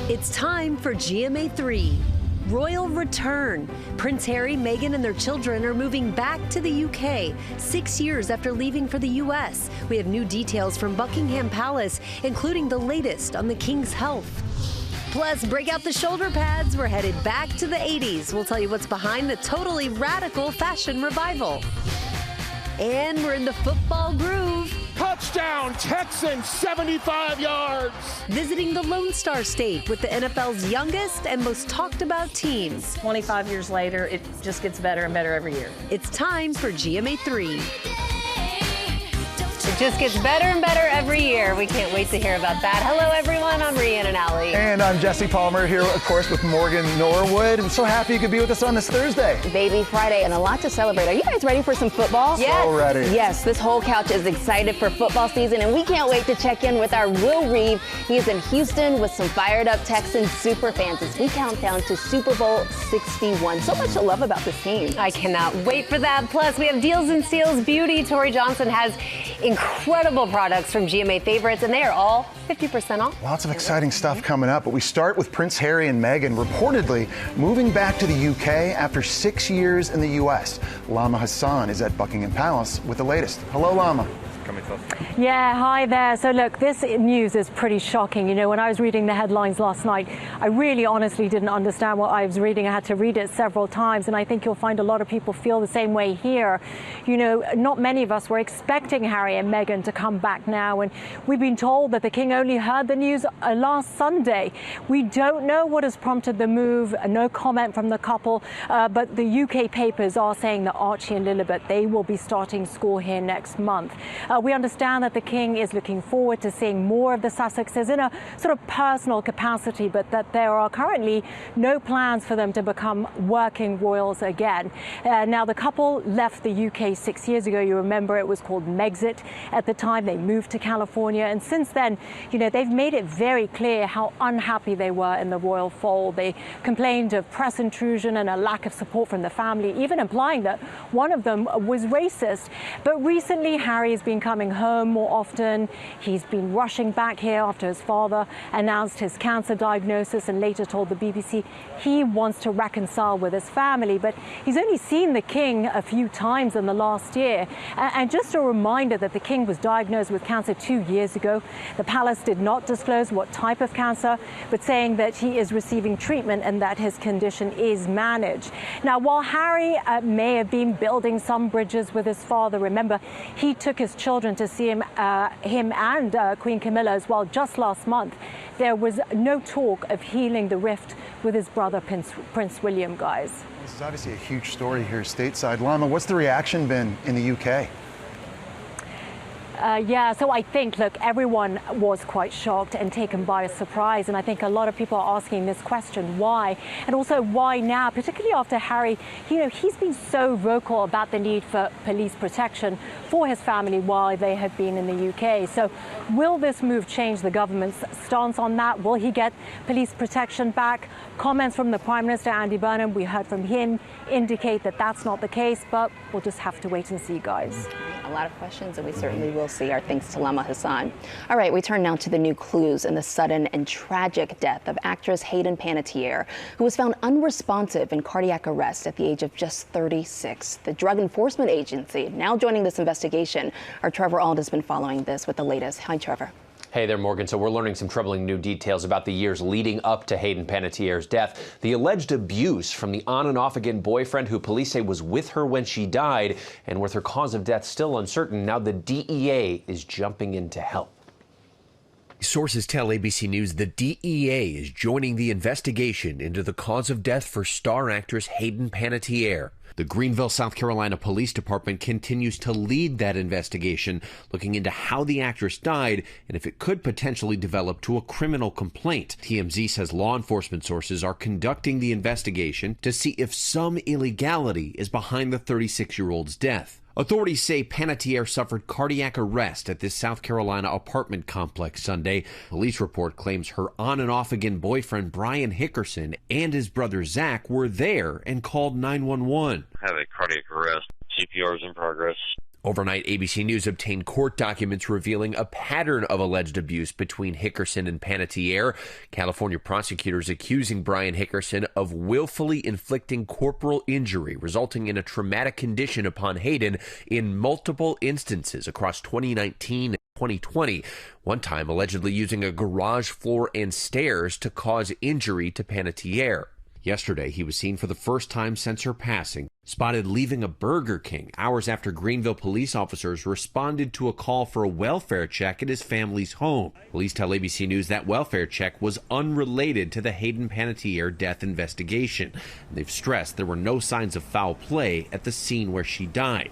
It's time for GMA3. Royal return. Prince Harry, Meghan, and their children are moving back to the UK 6 years after leaving for the US. We have new details from Buckingham Palace, including the latest on the King's health. Plus, break out the shoulder pads. We're headed back to the 80s. We'll tell you what's behind the totally radical fashion revival. And we're in the football groove. Touchdown, Texans, 75 yards. Visiting the Lone Star State with the NFL's youngest and most talked about teams. 25 years later, it just gets better and better every year. It's time for GMA3. It just gets better and better every year. We can't wait to hear about that. Hello, everyone. I'm Rhiannon Alley. And I'm Jesse Palmer here, of course, with Morgan Norwood. I'm so happy you could be with us on this Thursday. Baby Friday and a lot to celebrate. Are you guys ready for some football? Yes. So ready. Yes, this whole couch is excited for football season, and we can't wait to check in with our Will Reeve. He is in Houston with some fired up Texans super fans as we count down to Super Bowl 61. So much to love about this team. I cannot wait for that. Plus, we have Deals and Steals Beauty. Tori Johnson has incredible products from GMA favorites, and they are all 50% off. Lots of exciting stuff coming up, but we start with Prince Harry and Meghan reportedly moving back to the UK after 6 years in the US. Lama Hassan is at Buckingham Palace with the latest. Hello, Lama. Yeah, hi there. So look, this news is pretty shocking. You know, when I was reading the headlines last night, I really honestly didn't understand what I was reading. I had to read it several times, and I think you'll find a lot of people feel the same way here. You know, not many of us were expecting Harry and Meghan to come back now, and we've been told that the King only heard the news last Sunday. We don't know what has prompted the move. No comment from the couple, but the UK papers are saying that Archie and Lilibet, they will be starting school here next month. We understand that the King is looking forward to seeing more of the Sussexes in a sort of personal capacity, but that there are currently no plans for them to become working royals again. Now, the couple left the UK 6 years ago. You remember it was called Megxit at the time. They moved to California, and since then, you know, they've made it very clear how unhappy they were in the royal fold. They complained of press intrusion and a lack of support from the family, even implying that one of them was racist. But recently, Harry has been coming home more often. He's been rushing back here after his father announced his cancer diagnosis and later told the BBC he wants to reconcile with his family. But he's only seen the King a few times in the last year. And just a reminder that the King was diagnosed with cancer 2 years ago. The palace did not disclose what type of cancer, but saying that he is receiving treatment and that his condition is managed. Now, while Harry may have been building some bridges with his father, remember, he took his children to see him and Queen Camilla as well just last month. There was no talk of healing the rift with his brother, Prince William, guys. This is obviously a huge story here stateside. Lama, what's the reaction been in the UK? Yeah, so I think, look, everyone was quite shocked and taken by surprise. And I think a lot of people are asking this question, why? And also, why now? Particularly after Harry, you know, he's been so vocal about the need for police protection for his family while they have been in the UK. So will this move change the government's stance on that? Will he get police protection back? Comments from the Prime Minister, Andy Burnham, we heard from him, indicate that that's not the case, but we'll just have to wait and see, guys. A lot of questions, and we certainly will see. Our thanks to Lama Hassan. All right, we turn now to the new clues in the sudden and tragic death of actress Hayden Panettiere, who was found unresponsive in cardiac arrest at the age of just 36. The Drug Enforcement Agency now joining this investigation. Our Trevor Auld has been following this with the latest. Hi, Trevor. Hey there, Morgan. So we're learning some troubling new details about the years leading up to Hayden Panettiere's death. The alleged abuse from the on and off again boyfriend who police say was with her when she died, and with her cause of death still uncertain, now the DEA is jumping in to help. Sources tell ABC News the DEA is joining the investigation into the cause of death for star actress Hayden Panettiere. The Greenville, South Carolina Police Department continues to lead that investigation, looking into how the actress died and if it could potentially develop to a criminal complaint. TMZ says law enforcement sources are conducting the investigation to see if some illegality is behind the 36-year-old's death. Authorities say Panettiere suffered cardiac arrest at this South Carolina apartment complex Sunday. Police report claims her on and off again boyfriend Brian Hickerson and his brother Zach were there and called 911. Have a cardiac arrest. CPR is in progress. Overnight, ABC News obtained court documents revealing a pattern of alleged abuse between Hickerson and Panettiere. California prosecutors accusing Brian Hickerson of willfully inflicting corporal injury, resulting in a traumatic condition upon Hayden in multiple instances across 2019 and 2020. One time allegedly using a garage floor and stairs to cause injury to Panettiere. Yesterday, he was seen for the first time since her passing, spotted leaving a Burger King hours after Greenville police officers responded to a call for a welfare check at his family's home. Police tell ABC News that welfare check was unrelated to the Hayden Panettiere death investigation. They've stressed there were no signs of foul play at the scene where she died.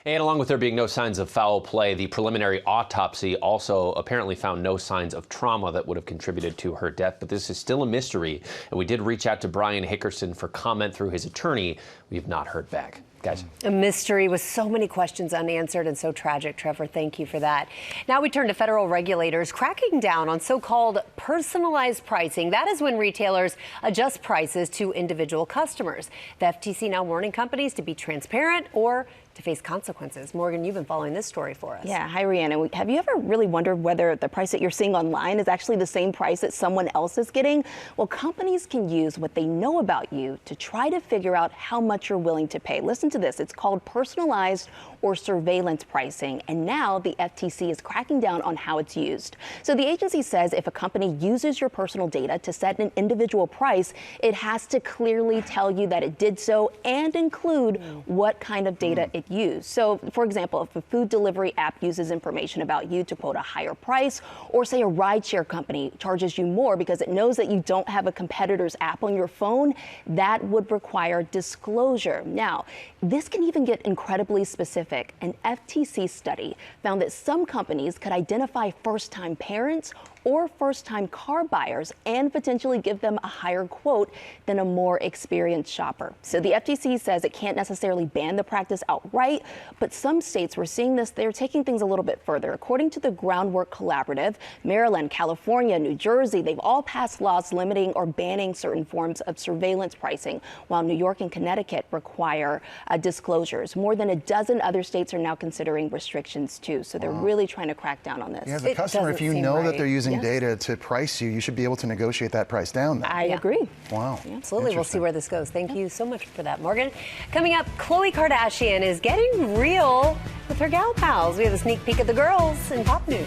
And along with there being no signs of foul play, the preliminary autopsy also apparently found no signs of trauma that would have contributed to her death. But this is still a mystery. And we did reach out to Brian Hickerson for comment through his attorney. We have not heard back. Guys. A mystery with so many questions unanswered and so tragic. Trevor, thank you for that. Now we turn to federal regulators cracking down on so-called personalized pricing. That is when retailers adjust prices to individual customers. The FTC now warning companies to be transparent or to face consequences. Morgan, you've been following this story for us. Yeah, hi, Rhiannon. Have you ever really wondered whether the price that you're seeing online is actually the same price that someone else is getting? Well, companies can use what they know about you to try to figure out how much you're willing to pay. Listen to this. It's called personalized or surveillance pricing. And now the FTC is cracking down on how it's used. So the agency says if a company uses your personal data to set an individual price, it has to clearly tell you that it did so and include what kind of data it used. So, for example, if a food delivery app uses information about you to quote a higher price, or say a rideshare company charges you more because it knows that you don't have a competitor's app on your phone, that would require disclosure. Now, this can even get incredibly specific. An FTC study found that some companies could identify first-time parents or first-time car buyers and potentially give them a higher quote than a more experienced shopper. So the FTC says it can't necessarily ban the practice outright, but some states we're seeing this, they're taking things a little bit further. According to the Groundwork Collaborative, Maryland, California, New Jersey, they've all passed laws limiting or banning certain forms of surveillance pricing, while New York and Connecticut require disclosures. More than a dozen other states are now considering restrictions too, so they're really trying to crack down on this. Yeah, as a customer, if you know that they're using data to price you, you should be able to negotiate that price down. Then. I agree. Wow. Yeah. Absolutely. We'll see where this goes. Thank you so much for that, Morgan. Coming up, Khloe Kardashian is getting real with her gal pals. We have a sneak peek at the girls in pop news.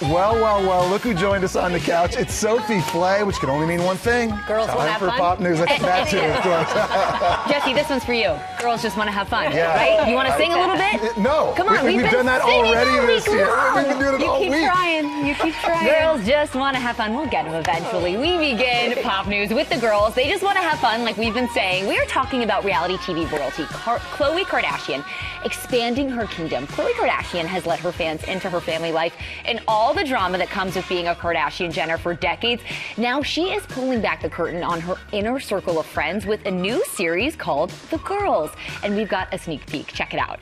Well, look who joined us on the couch. It's Sophie Flay, which can only mean one thing. Girls want to have for fun. pop news. That too, of course. Jesse, this one's for you. Girls just want to have fun, Yeah. right? You want to sing a little bit? No. Come on, we've done that already this year. We've been doing it all week. You keep trying. Girls just want to have fun. We'll get them eventually. We begin pop news with the girls. They just want to have fun, like we've been saying. We are talking about reality TV royalty, Khloe Kardashian, expanding her kingdom. Khloe Kardashian has let her fans into her family life and all the drama that comes with being a Kardashian-Jenner for decades. Now she is pulling back the curtain on her inner circle of friends with a new series called The Girls. And we've got a sneak peek. Check it out.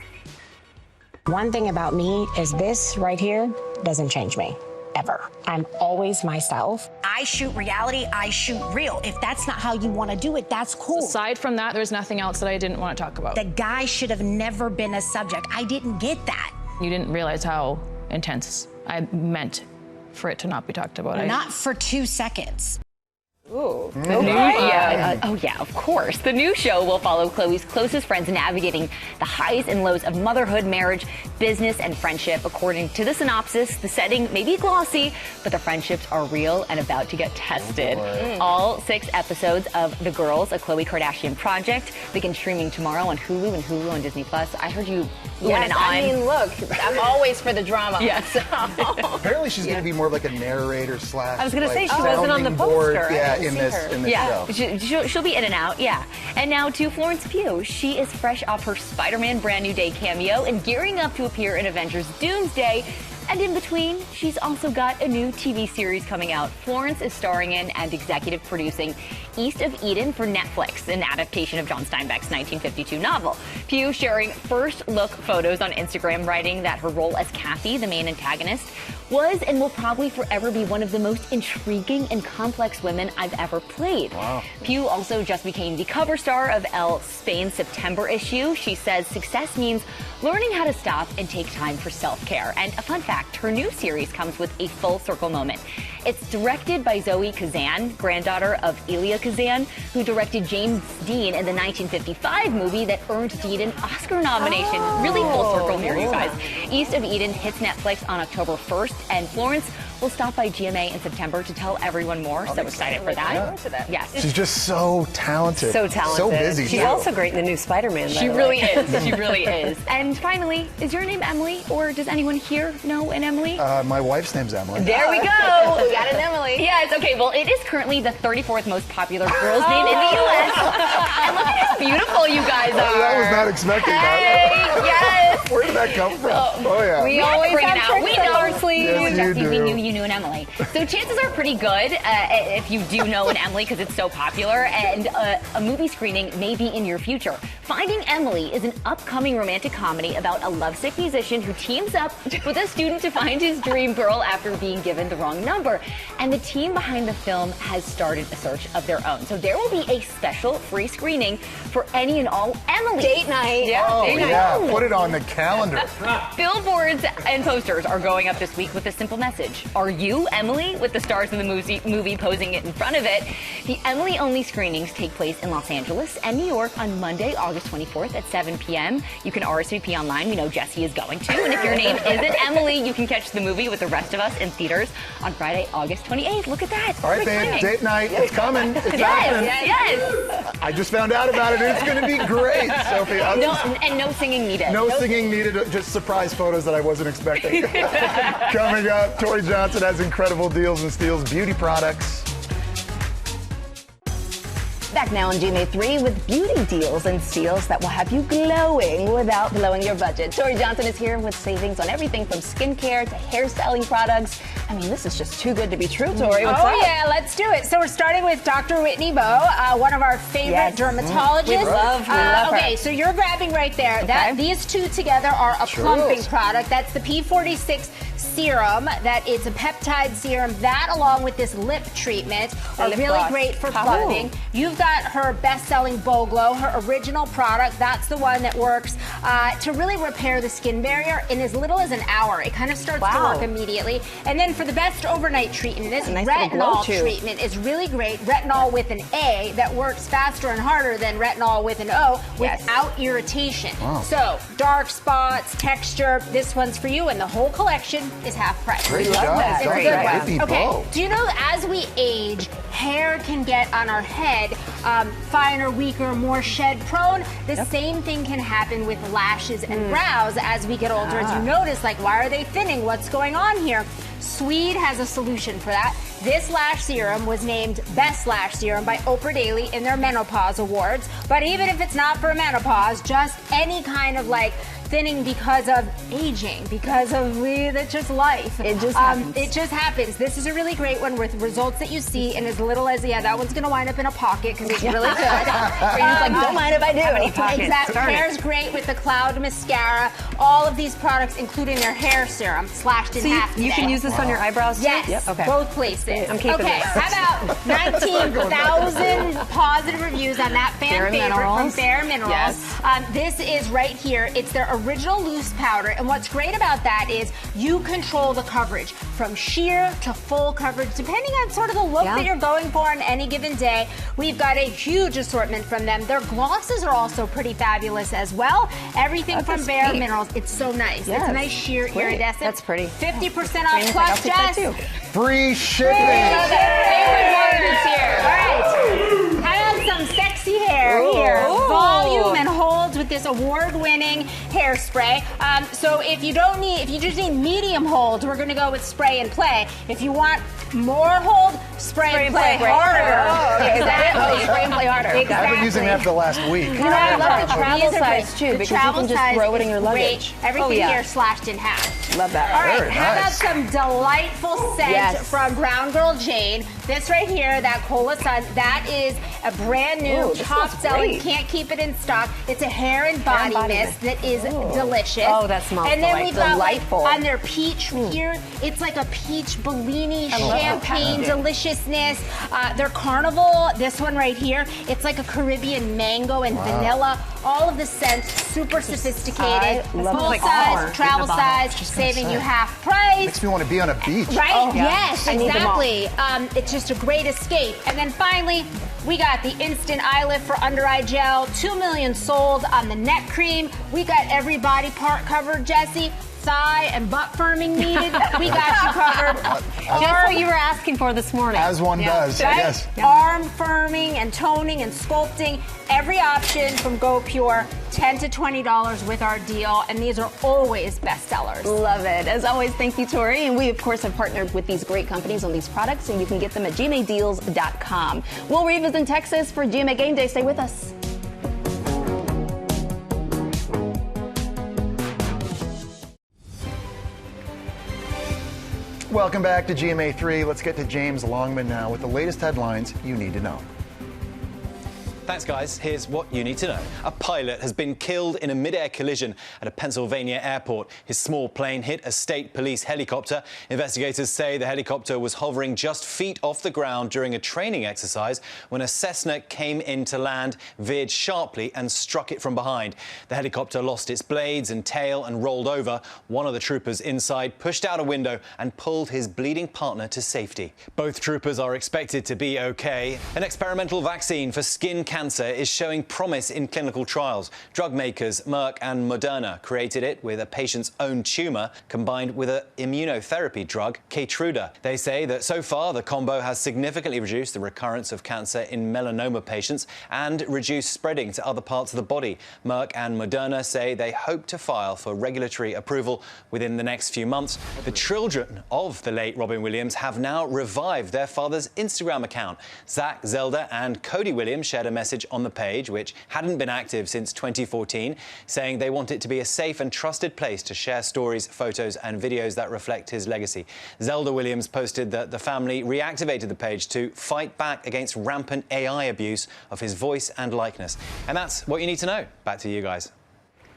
One thing about me is this right here doesn't change me, ever. I'm always myself. I shoot reality, I shoot real. If that's not how you want to do it, that's cool. Aside from that, there's nothing else that I didn't want to talk about. The guy should have never been a subject. I didn't get that. You didn't realize how intense I meant for it to not be talked about. Not for 2 seconds. Ooh. Yeah, of course. The new show will follow Khloe's closest friends navigating the highs and lows of motherhood, marriage, business, and friendship. According to the synopsis, the setting may be glossy, but the friendships are real and about to get tested. All 6 episodes of The Girls, a Khloe Kardashian project, begin streaming tomorrow on Hulu and Hulu on Disney+. I heard you went on. I mean, look, I'm always for the drama. Yes. Apparently she's going to be more of like a narrator / I was going to say, she like, wasn't on the board, poster. yeah, in this show. She'll be in and out, yeah. And now to Florence Pugh. She is fresh off her Spider-Man Brand New Day cameo and gearing up to appear in Avengers Doomsday And in between, she's also got a new TV series coming out. Florence is starring in and executive producing East of Eden for Netflix, an adaptation of John Steinbeck's 1952 novel. Pugh sharing first look photos on Instagram, writing that her role as Kathy, the main antagonist, was and will probably forever be one of the most intriguing and complex women I've ever played. Wow. Pugh also just became the cover star of Elle Spain's September issue. She says success means learning how to stop and take time for self-care. And a fun fact, her new series comes with a full circle moment. It's directed by Zoe Kazan, granddaughter of Elia Kazan, who directed James Dean in the 1955 movie that earned Dean an Oscar nomination. Really full circle here, you guys. East of Eden hits Netflix on October 1st, and Florence will stop by GMA in September to tell everyone more. So excited for that. Yeah. Yes. She's just so talented. So talented. So busy. She's also great in the new Spider-Man. She really is. She really is. And finally, is your name Emily, or does anyone here know an Emily? My wife's name's Emily. There we go. We got an Emily. Yes, okay, well, it is currently the 34th most popular girl's name in the U.S. And look at how beautiful you guys are. I was not expecting that. Yes. Where did that come from? Yeah. We always bring it out. We know. Yes, Jesse, you we do. knew you knew an Emily. So chances are pretty good if you do know an Emily, because it's so popular, and a movie screening may be in your future. Finding Emily is an upcoming romantic comedy about a lovesick musician who teams up with a student to find his dream girl after being given the wrong number. And the team behind the film has started a search of their own. So there will be a special free screening for any and all Emily. Date night. Yeah, Oh, date night. yeah. Put it on the calendar. Billboards and posters are going up this week with a simple message. Are you Emily? With the stars of the movie posing it in front of it. The Emily-only screenings take place in Los Angeles and New York on Monday, August 24th at 7 p.m. You can RSVP online. We know Jesse is going to. And if your name isn't Emily, you can catch the movie with the rest of us in theaters on Friday, August 28th. Look at that. All right, babe, date night. It's coming. It's happening. Yes. I just found out about it, and it's going to be great, Sophie. No singing needed. No singing needed, just surprise photos that I wasn't expecting. Coming up, Tori Johnson has incredible deals and steals beauty products. Back now on GMA3 with beauty deals and steals that will have you glowing without blowing your budget. Tori Johnson is here with savings on everything from skincare to hairstyling products. I mean, this is just too good to be true, Tori. What's up? Yeah, let's do it. So we're starting with Dr. Whitney Bowe, one of our favorite dermatologists. We love her. Okay, so you're grabbing right there. Okay. These two together are a plumping product. That's the P46 serum. That it's a peptide serum. That, along with this lip treatment, are really great for plumping. You've got her best-selling Bow Glow, her original product. That's the one that works to really repair the skin barrier in as little as an hour. It kind of starts to work immediately. And then for the best overnight treatment, this retinol treatment is really great. Retinol with an A that works faster and harder than retinol with an O without irritation. So dark spots, texture, this one's for you, and the whole collection is half price. Great job. It's a good one. Okay. Bow. Do you know as we age, hair can get on our head finer, weaker, more shed prone? The same thing can happen with lashes and brows as we get older. As you notice, like, why are they thinning? What's going on here? Swede has a solution for that. This lash serum was named Best Lash Serum by Oprah Daily in their Menopause Awards. But even if it's not for menopause, just any kind of like thinning because of aging, because of that's just life. It just happens. It just happens. This is a really great one with results that you see in as little as, that one's going to wind up in a pocket because it's really good. Like, don't mind if I do. Exactly. Hair's great with the Cloud Mascara. All of these products, including their hair serum, slashed in half today. You can use this on your eyebrows too? Yes, both places. I'm keeping this. How about 19,000 positive reviews on that fan favorite from Bare Minerals? This is right here. It's their original loose powder, and what's great about that is you control the coverage from sheer to full coverage, depending on sort of the look that you're going for on any given day. We've got a huge assortment from them. Their glosses are also pretty fabulous as well. Everything from Bare Minerals. It's so nice. It's a nice sheer iridescent. That's pretty. 50% off plus, Jess. Free shipping. Favorite words here. All right. Have some sexy hair here. Volume and holds with this award-winning hairspray. So if you just need medium hold, we're going to go with spray and play. If you want more hold, spray and play harder. Exactly. Spray and play harder. Exactly. I've been using that for the last week. You know, I love the travel size too, because you can just throw it in your luggage. Everything here slashed in half. Love that. All right, Very how nice. about some delightful scent from Brown Girl Jane? This right here, that Cola Sun, that is a brand new, Ooh, this top smells selling, great. can't keep it in stock. It's a hair and body mist that is delicious. Oh, that smells And then we've got delightful. like, on their peach here, it's like a peach Bellini champagne deliciousness. Their Carnival, this one right here, it's like a Caribbean mango and vanilla. All of the scents, super sophisticated. Full size, travel size, saving you half price. Makes me want to be on a beach. Right? Yes, I need them all. exactly. It's just a great escape. And then finally, we got the Instant Eye Lift for Under Eye Gel. 2 million sold on the neck cream. We got every body part covered, Jessie. Thigh and butt firming needed. We got you covered. Just what you were asking for this morning. As one does, Right? yes. Arm firming and toning and sculpting. Every option from Go Pure. $10 to $20 with our deal. And these are always bestsellers. Love it. As always, thank you, Tori. And we, of course, have partnered with these great companies on these products, and you can get them at gmadeals.com. We'll revisit Texas for GMA Game Day. Stay with us. Welcome back to GMA3. Let's get to James Longman now with the latest headlines you need to know. Thanks, guys. Here's what you need to know. A pilot has been killed in a mid-air collision at a Pennsylvania airport. His small plane hit a state police helicopter. Investigators say the helicopter was hovering just feet off the ground during a training exercise when a Cessna came in to land, veered sharply and struck it from behind. The helicopter lost its blades and tail and rolled over. One of the troopers inside pushed out a window and pulled his bleeding partner to safety. Both troopers are expected to be okay. An experimental vaccine for skin cancer is showing promise in clinical trials. Drug makers Merck and Moderna created it with a patient's own tumour combined with an immunotherapy drug, Keytruda. They say that so far the combo has significantly reduced the recurrence of cancer in melanoma patients and reduced spreading to other parts of the body. Merck and Moderna say they hope to file for regulatory approval within the next few months. The children of the late Robin Williams have now revived their father's Instagram account. Zach, Zelda and Cody Williams shared a message on the page, which hadn't been active since 2014, saying they want it to be a safe and trusted place to share stories, photos and videos that reflect his legacy. Zelda Williams posted that the family reactivated the page to fight back against rampant AI abuse of his voice and likeness. And that's what you need to know. Back to you guys.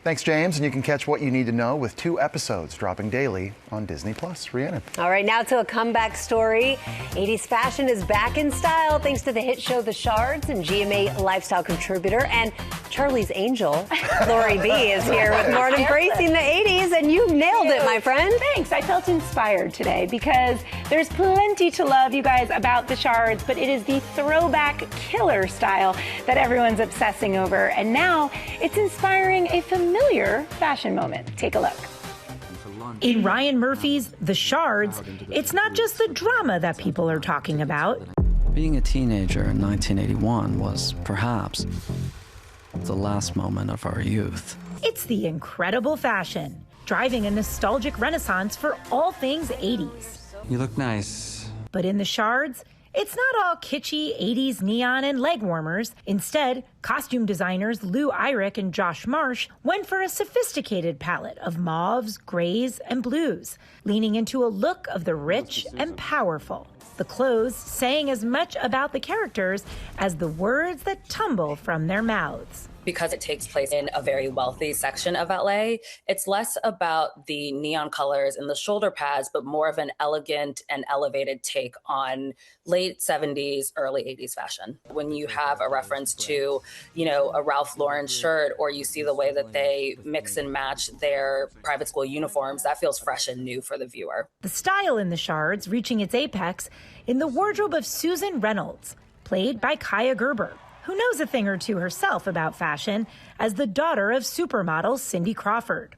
Thanks, James. And you can catch what you need to know with 2 episodes dropping daily on Disney+. Rhiannon. All right, now to a comeback story. 80s fashion is back in style thanks to the hit show The Shards, and GMA lifestyle contributor and Charlie's Angel, Lori B, is here with more on embracing the 80s, and you nailed it, my friend. Thanks. I felt inspired today because there's plenty to love, you guys, about The Shards, but it is the throwback killer style that everyone's obsessing over, and now it's inspiring a familiar fashion moment. Take a look. In Ryan Murphy's The Shards, it's not just the drama that people are talking about. Being a teenager in 1981 was perhaps the last moment of our youth. It's the incredible fashion, driving a nostalgic renaissance for all things 80s. You look nice. But in The Shards, it's not all kitschy 80s neon and leg warmers. Instead, costume designers Lou Eyrich and Josh Marsh went for a sophisticated palette of mauves, grays, and blues, leaning into a look of the rich and powerful. The clothes saying as much about the characters as the words that tumble from their mouths. Because it takes place in a very wealthy section of LA, it's less about the neon colors and the shoulder pads, but more of an elegant and elevated take on late 70s, early 80s fashion. When you have a reference to, a Ralph Lauren shirt, or you see the way that they mix and match their private school uniforms, that feels fresh and new for the viewer. The style in The Shards reaching its apex in the wardrobe of Susan Reynolds, played by Kaya Gerber, who knows a thing or two herself about fashion as the daughter of supermodel Cindy Crawford.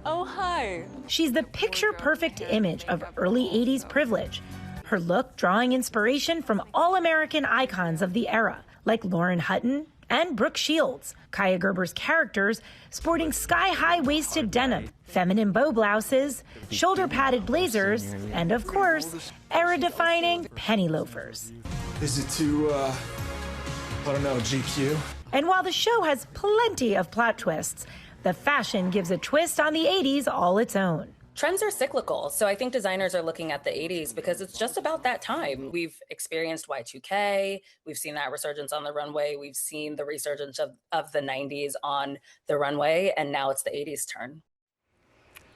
Oh, hi. She's the picture-perfect image of early 80s privilege, her look drawing inspiration from all-American icons of the era, like Lauren Hutton and Brooke Shields. Kaya Gerber's characters sporting sky-high waisted denim, feminine bow blouses, shoulder-padded blazers, and of course, era-defining penny loafers. Is it too, I don't know, GQ? And while the show has plenty of plot twists, the fashion gives a twist on the 80s all its own. Trends are cyclical. So I think designers are looking at the 80s because it's just about that time. We've experienced Y2K. We've seen that resurgence on the runway. We've seen the resurgence of the 90s on the runway. And now it's the 80s turn.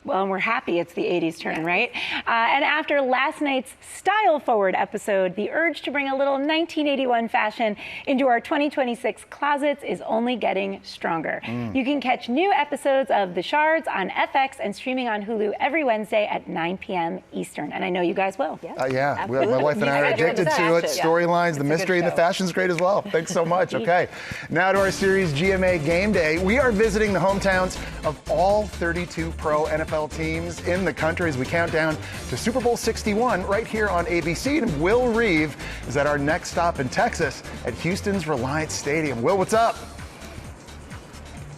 Well, and we're happy it's the 80s turn, right? And after last night's Style Forward episode, the urge to bring a little 1981 fashion into our 2026 closets is only getting stronger. You can catch new episodes of The Shards on FX and streaming on Hulu every Wednesday at 9 p.m. Eastern. And I know you guys will. Yeah, my wife and I are addicted to it. Storylines, the mystery, and the fashion's great as well. Thanks so much. Okay, now to our series GMA Game Day. We are visiting the hometowns of all 32 pro NFL teams in the country as we count down to Super Bowl 61 right here on ABC. And Will Reeve is at our next stop in Texas at Houston's Reliance Stadium. Will, what's up?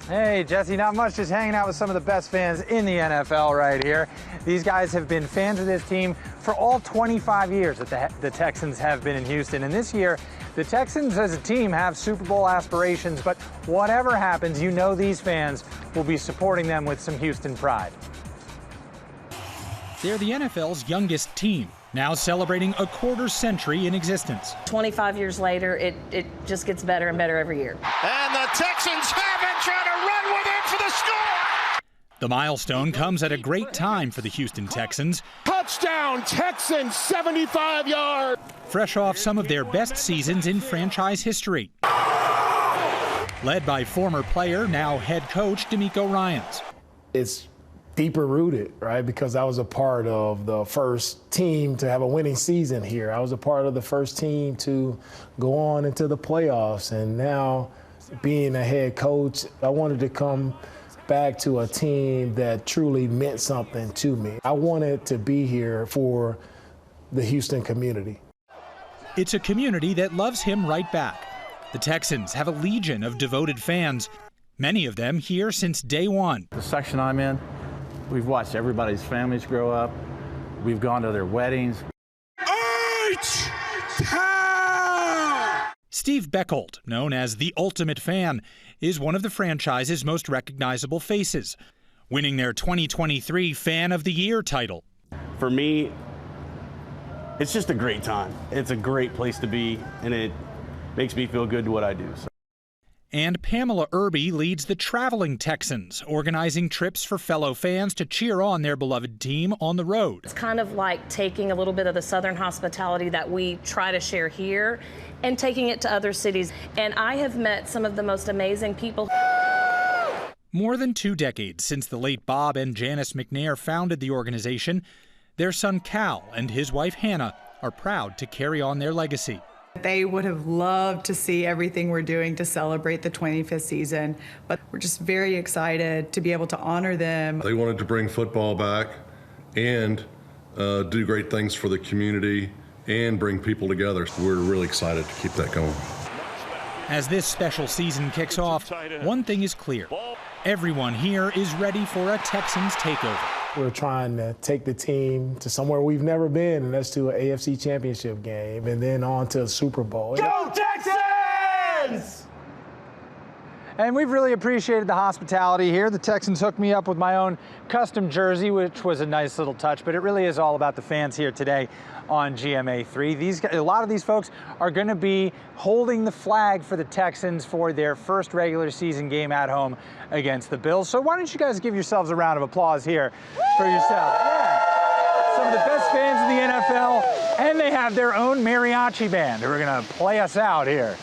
Hey, Jesse, not much, just hanging out with some of the best fans in the NFL right here. These guys have been fans of this team for all 25 years that the Texans have been in Houston. And this year, the Texans as a team have Super Bowl aspirations, but whatever happens, you know these fans will be supporting them with some Houston pride. They're the NFL's youngest team, now celebrating a quarter century in existence. 25 years later, it just gets better and better every year. And the Texans have it, trying to run with it for the score! The milestone comes at a great time for the Houston Texans. Touchdown, Texans, 75 yards! Fresh off some of their best seasons in franchise history. Led by former player, now head coach, D'Amico Ryans. It's deeper rooted, right? Because I was a part of the first team to have a winning season here. I was a part of the first team to go on into the playoffs. And now being a head coach, I wanted to come back to a team that truly meant something to me. I wanted to be here for the Houston community. It's a community that loves him right back. The Texans have a legion of devoted fans, many of them here since day one. The section I'm in, we've watched everybody's families grow up. We've gone to their weddings. Steve Beckholt, known as the Ultimate Fan, is one of the franchise's most recognizable faces, winning their 2023 Fan of the Year title. For me, it's just a great time. It's a great place to be, and it makes me feel good to what I do. So. And Pamela Irby leads the Traveling Texans, organizing trips for fellow fans to cheer on their beloved team on the road. It's kind of like taking a little bit of the Southern hospitality that we try to share here and taking it to other cities. And I have met some of the most amazing people. More than 2 decades since the late Bob and Janice McNair founded the organization, their son Cal and his wife Hannah are proud to carry on their legacy. They would have loved to see everything we're doing to celebrate the 25th season, but we're just very excited to be able to honor them. They wanted to bring football back and do great things for the community and bring people together. We're really excited to keep that going. As this special season kicks off, one thing is clear. Everyone here is ready for a Texans takeover. We're trying to take the team to somewhere we've never been, and that's to an AFC Championship game, and then on to a Super Bowl. Go Texans! And we've really appreciated the hospitality here. The Texans hooked me up with my own custom jersey, which was a nice little touch, but it really is all about the fans here today on GMA3. A lot of these folks are going to be holding the flag for the Texans for their first regular season game at home against the Bills. So why don't you guys give yourselves a round of applause here for yourselves. Yeah. Some of the best fans of the NFL, and they have their own mariachi band who are going to play us out here.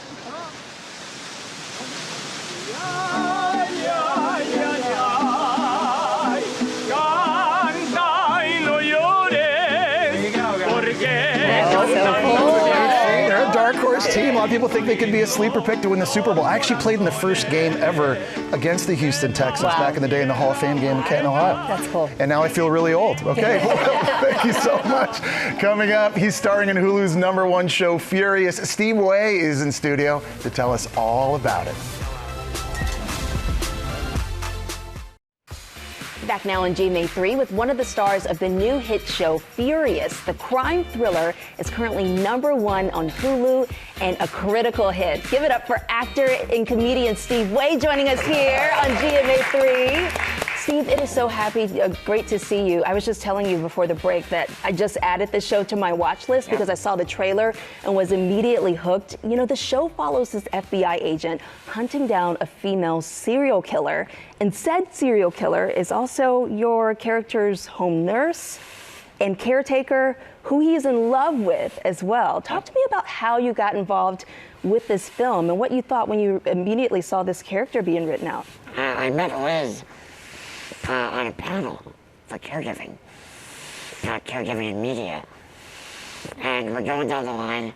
They're a dark horse team. A lot of people think they could be a sleeper pick to win the Super Bowl. I actually played in the first game ever against the Houston Texans back in the day in the Hall of Fame game in Canton, Ohio. That's cool. And now I feel really old. Okay, well, thank you so much. Coming up, he's starring in Hulu's #1 show, Furious. Steve Way is in studio to tell us all about it. Back now on GMA3 with one of the stars of the new hit show, Furious. The crime thriller is currently #1 on Hulu and a critical hit. Give it up for actor and comedian Steve Way joining us here on GMA3. Steve, it is so great to see you. I was just telling you before the break that I just added the show to my watch list because I saw the trailer and was immediately hooked. You know, the show follows this FBI agent hunting down a female serial killer, and said serial killer is also your character's home nurse and caretaker, who he is in love with as well. Talk to me about how you got involved with this film and what you thought when you immediately saw this character being written out. I met Liz on a panel for caregiving, caregiving in media. And we're going down the line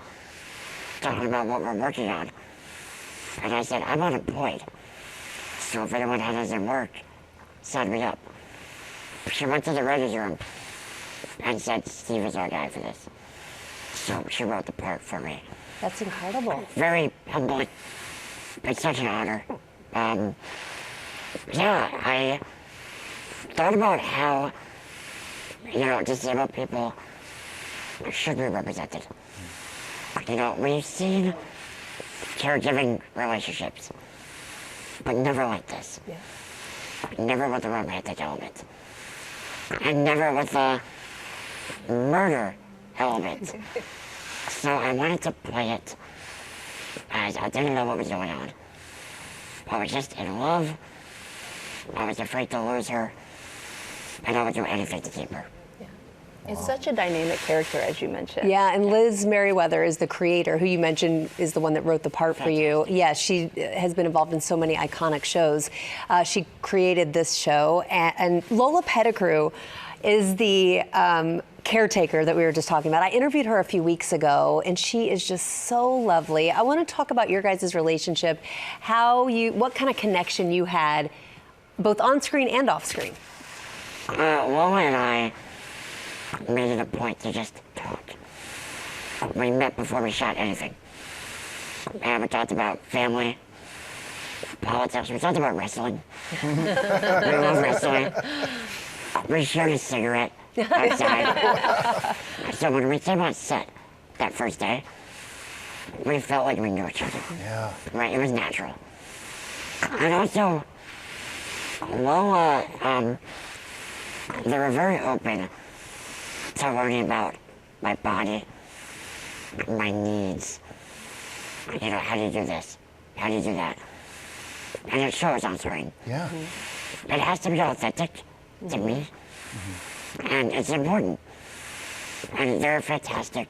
talking about what we're working on. And I said, I'm unemployed. So if anyone has any work, sign me up. She went to the writer's room and said, Steve is our guy for this. So she wrote the part for me. That's incredible. Very humbling. It's such an honor. Yeah, I thought about how, disabled people should be represented. We've seen caregiving relationships, but never like this. Yeah. Never with a romantic element. And never with a murder element. So I wanted to play it as I didn't know what was going on. I was just in love. I was afraid to lose her. And I would do anything to keep her. It's such a dynamic character, as you mentioned. Yeah, and Liz Merriweather is the creator, who you mentioned is the one that wrote the part for you. Yeah, she has been involved in so many iconic shows. She created this show, and Lola Pettigrew is the caretaker that we were just talking about. I interviewed her a few weeks ago, and she is just so lovely. I want to talk about your guys' relationship, what kind of connection you had, both on screen and off screen. Lola and I made it a point to just talk. We met before we shot anything. And we talked about family, politics. We talked about wrestling. We love wrestling. We shared a cigarette outside. So when we came on set that first day, we felt like we knew each other. Yeah. Right? It was natural. And also, Lola, they were very open to learning about my body, my needs. How do you do this? How do you do that? And it shows on screen. Yeah. It has to be authentic to me. And it's important. And they're fantastic.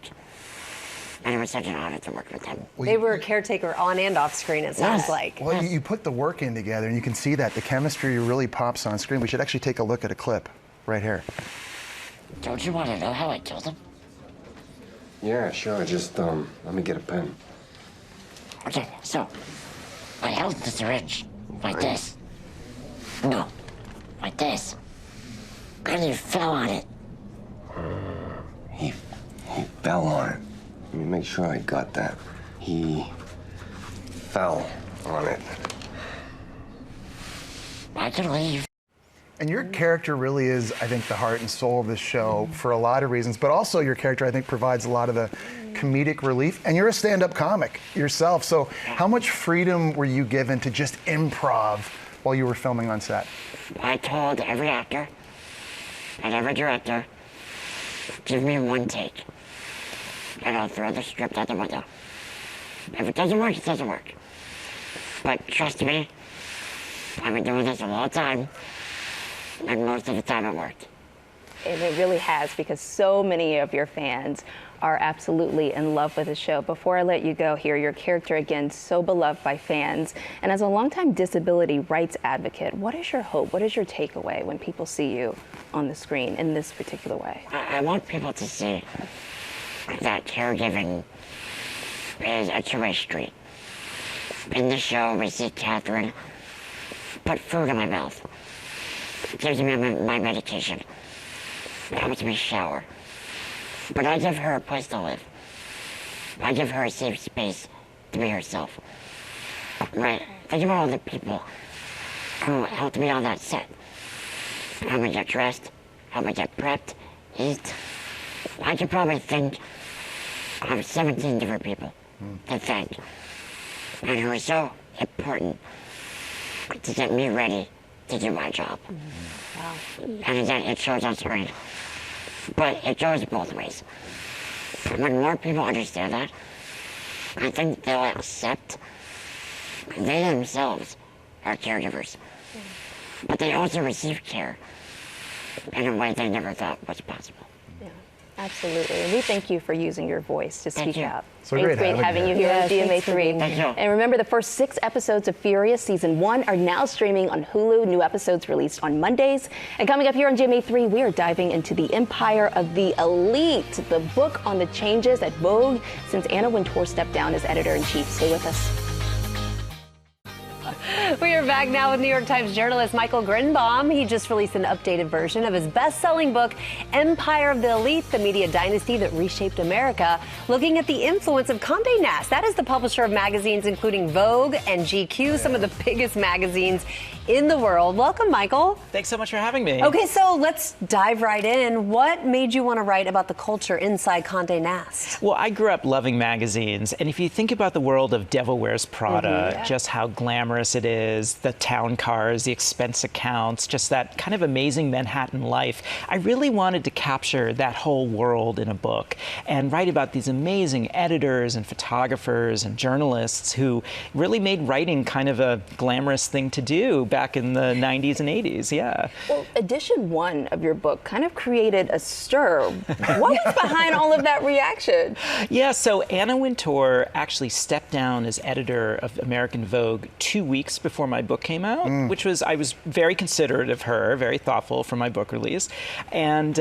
And it was such an honor to work with them. They were a caretaker on and off screen, it sounds like. Well, you put the work in together, and you can see that the chemistry really pops on screen. We should actually take a look at a clip right here. Don't you want to know how I killed him? Yeah, sure. Just, let me get a pen. Okay, so I held the syringe like this. No, like this. And he fell on it. He fell on it. Let me make sure I got that. He fell on it. I can leave. And your character really is, I think, the heart and soul of this show for a lot of reasons, but also your character, I think, provides a lot of the comedic relief. And you're a stand-up comic yourself, so how much freedom were you given to just improv while you were filming on set? I told every actor and every director, give me one take, and I'll throw the script out the window. If it doesn't work, it doesn't work. But trust me, I've been doing this a long time, and most of the time it worked. And it really has, because so many of your fans are absolutely in love with the show. Before I let you go here, your character, again, so beloved by fans. And as a longtime disability rights advocate, what is your hope? What is your takeaway when people see you on the screen in this particular way? I want people to see that caregiving is a two-way street. In the show, we see Catherine put food in my mouth, gives me my medication, helps me shower. But I give her a place to live. I give her a safe space to be herself. Right? Think about all the people who helped me on that set. Help me get dressed, help me get prepped, eat. I could probably think of 17 different people to thank, and who are so important to get me ready to do my job. And again, it shows on screen. But it goes both ways. When more people understand that, I think they'll accept they themselves are caregivers. But they also receive care in a way they never thought was possible. Absolutely. And we thank you for using your voice to speak out. So it's great having you here on GMA3. Thank you. And remember, the first 6 episodes of Furious Season 1 are now streaming on Hulu. New episodes released on Mondays. And coming up here on GMA3, we are diving into the Empire of the Elite, the book on the changes at Vogue since Anna Wintour stepped down as editor-in-chief. Stay with us. We are back now with New York Times journalist Michael Grynbaum. He just released an updated version of his best-selling book, Empire of the Elite, the media dynasty that reshaped America, looking at the influence of Condé Nast. That is the publisher of magazines including Vogue and GQ, some of the biggest magazines in the world. Welcome, Michael. Thanks so much for having me. Okay, so let's dive right in. What made you want to write about the culture inside Condé Nast? Well, I grew up loving magazines, and if you think about the world of Devil Wears Prada, just how glamorous it is, the town cars, the expense accounts, just that kind of amazing Manhattan life, I really wanted to capture that whole world in a book and write about these amazing editors and photographers and journalists who really made writing kind of a glamorous thing to do back in the 90s and 80s, Well, edition 1 of your book kind of created a stir. What was behind all of that reaction? Yeah, so Anna Wintour actually stepped down as editor of American Vogue 2 weeks before my book came out, which was, I was very considerate of her, very thoughtful for my book release. And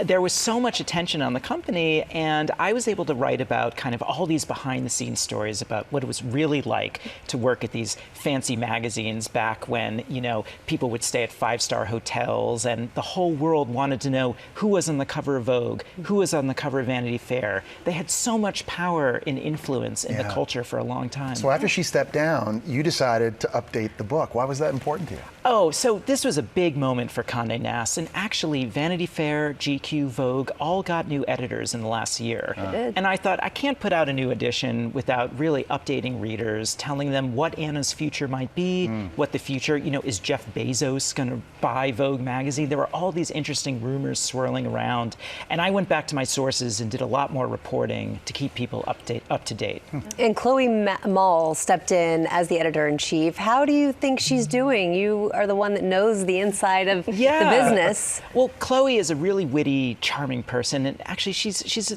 there was so much attention on the company, and I was able to write about kind of all these behind-the-scenes stories about what it was really like to work at these fancy magazines back when, you know, people would stay at 5-star hotels and the whole world wanted to know who was on the cover of Vogue, who was on the cover of Vanity Fair. They had so much power and influence in the culture for a long time. So after she stepped down, you decided to update the book. Why was that important to you? Oh, so this was a big moment for Condé Nast, and actually Vanity Fair, GQ, Vogue all got new editors in the last year. And I thought, I can't put out a new edition without really updating readers, telling them what Anna's future might be, what the future, you know, is Jeff Bezos going to buy Vogue magazine? There were all these interesting rumors swirling around, and I went back to my sources and did a lot more reporting to keep people up to date. And Khloe Mall stepped in as the editor-in-chief. How do you think she's doing? You are the one that knows the inside of the business. Well, Khloe is a really witty, charming person, and actually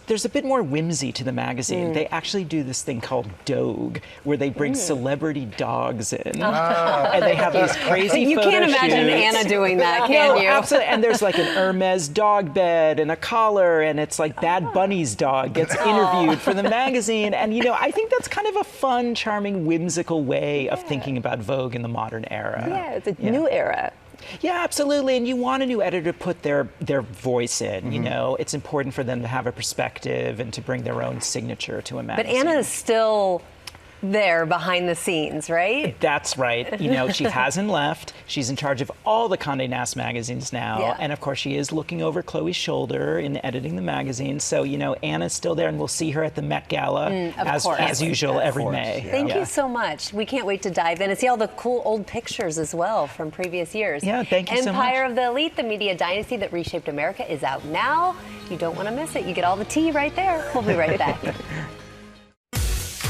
there's a bit more whimsy to the magazine. They actually do this thing called Dogue, where they bring celebrity dogs in, and they have these crazy You photo can't imagine shoots. Anna doing that, can you? Absolutely. And there's like an Hermes dog bed and a collar, and it's like Bad Bunny's dog gets interviewed for the magazine. And, you know, I think that's kind of a fun, charming, whimsical way of thinking about Vogue in the modern era. Yeah, it's a new era. Yeah, absolutely. And you want a new editor to put their voice in, you know. It's important for them to have a perspective and to bring their own signature to a magazine. But Anna is still there behind the scenes, right? That's right. You know, she hasn't left. She's in charge of all the Condé Nast magazines now. And of course, she is looking over Chloe's shoulder in editing the magazine. So, you know, Anna's still there, and we'll see her at the Met Gala as usual every May. Thank you so much. We can't wait to dive in and see all the cool old pictures as well from previous years. Yeah, thank you so much. Empire of the Elite, the media dynasty that reshaped America, is out now. You don't want to miss it. You get all the tea right there. We'll be right back.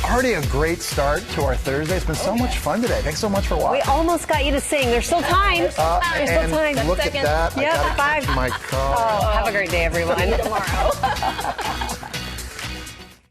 Already a great start to our Thursday. It's been so much fun today. Thanks so much for watching. We almost got you to sing. There's still time. There's still time. Look at that. Yep, I gotta 5. catch my car. Oh, have a great day, everyone. Tomorrow.